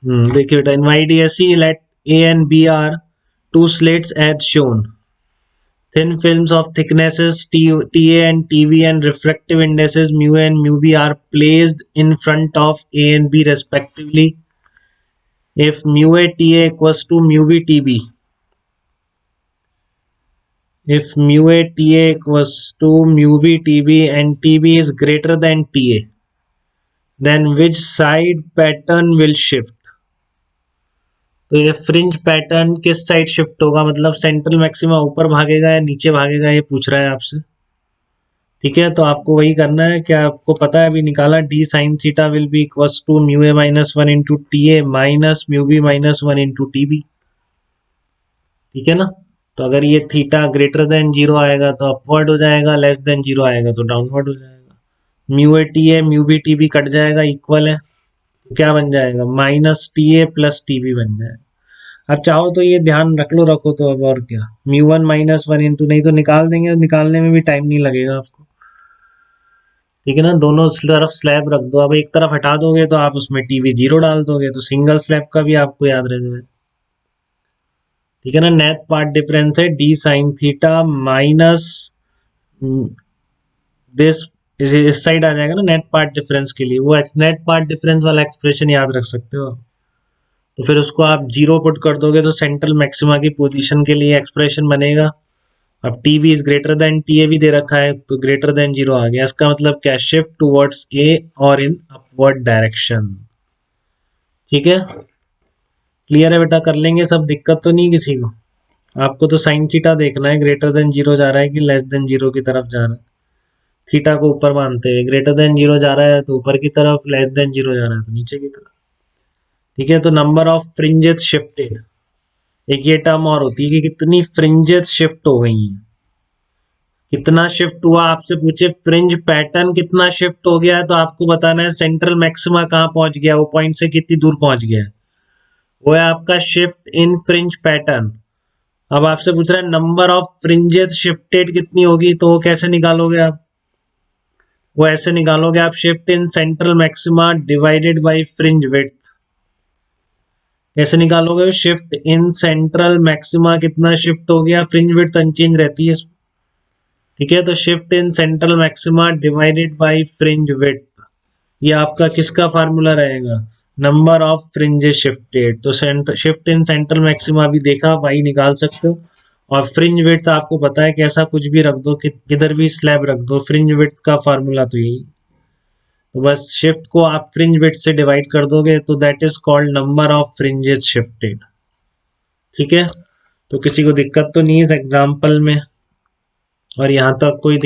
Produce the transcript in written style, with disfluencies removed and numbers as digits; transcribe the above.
देखिए बेटा, इन YDSE let A and B are two slates as shown. Thin films of thicknesses TA and TV and refractive indices mu A and mu B are placed in front of A and B respectively. If mu A TA equals to mu B TB, if mu A TA equals to mu B TB and TB is greater than TA, then which side pattern will shift? तो ये fringe pattern किस side shift होगा, मतलब central maxima ऊपर भागेगा या नीचे भागेगा, ये पूछ रहा है आपसे। ठीक है, तो आपको वही करना है। क्या आपको पता है, अभी निकाला, d sine theta will be equals to mu a minus one into t a minus mu b minus one into t b. ठीक है ना, तो अगर ये थीटा ग्रेटर देन जीरो आएगा तो अपवर्ड हो जाएगा, लेस देन जीरो आएगा तो डाउनवर्ड हो जाएगा। Mu a t a mu b t b cut जाएगा, इक्वल है, तो क्या बन जाएगा, minus t a plus t b बन जाएगा। अब चाहो तो ये ध्यान रख लो, रखो तो, अब और क्या, mu one minus one into, नहीं तो निकाल देंगे, निकालने में भी टाइम नहीं लगेगा आपको। ठीक है ना, दोनों तरफ स्लैब रख दो। अब एक तरफ हटा दोगे तो आप उसमें टीवी जीरो डाल दोगे, तो सिंगल स्लैब का भी आपको याद रह जाएगा। ठीक है ना, नेट पार्ट डिफरेंस है D sine theta minus this, इस साइड आ जाएगा ना नेट पार्ट डिफरेंस के लिए, वो नेट पार्ट डिफरेंस वाला एक्सप्रेशन याद रख सकते हो। तो फिर उसको आप जीरो पुट कर दोगे तो सेंट्रल मैक्सिमा की पोजीशन के लिए एक्सप्रेशन बनेगा। अब T V is greater than T A भी दे रखा है, तो ग्रेटर देन जीरो आ गया। इसका मतलब क्या, शिफ्ट टूवर्ड्स ए और इन अपवर्ड डायरेक्शन। ठीक है, क्लियर है बेटा, कर लेंगे सब, दिक्कत तो नहीं किसी को। आपको तो साइन थीटा देखना है, ग्रेटर देन जीरो जा रहा है कि लेस देन जीरो की तरफ जा रहा है। थीटा को ऊपर मानते हुए, ग्रेटर देन जीरो जा रहा है तो ऊपर की तरफ, लेस देन जीरो जा रहा है तो नीचे की तरफ। ठीक है, तो नंबर ऑफ फ्रिंजेस शिफ्टेड, एक ये टर्म और होती है कि कितनी फ्रिंजेस शिफ्ट हो गई हैं। कितना शिफ्ट हुआ, आपसे पूछे फ्रिंज पैटर्न कितना शिफ्ट हो गया है, तो आपको बताना है सेंट्रल मैक्सिमा कहाँ पहुंच गया, वो पॉइंट से कितनी दूर पहुंच गया है, वो है आपका शिफ्ट इन फ्रिंज पैटर्न। अब आपसे पूछ रहा है नंबर ऑफ फ्रिंजेस शिफ्टेड कितनी होगी, तो वो कैसे निकालोगे आप, वो ऐसे निकालोगे आप, shift in central maxima divided by fringe width. कैसे निकालोगे, शिफ्ट इन सेंट्रल मैक्सिमा कितना शिफ्ट हो गया, फ्रिंज विड्थ अनचेंज रहती है। ठीक है, तो shift in central maxima divided by fringe width, ये आपका किसका फार्मूला रहेगा, नंबर ऑफ फ्रिंजेस शिफ्टेड। तो शिफ्ट इन सेंट्रल मैक्सिमा भी देखा, वाई निकाल सकते हो। और फ्रिंज विड्थ आपको पता है, कैसा कुछ भी रख दो, किधर भी स्लैब रख दो, फ्रिंज विड्थ का फार्मूला तो यही। तो बस शिफ्ट को आप फ्रिंज विड्थ से डिवाइड कर दोगे तो that is called number of fringes shifted. ठीक है, तो किसी को दिक्कत तो नहीं है इस एग्जाम्पल में, और यहाँ तक कोई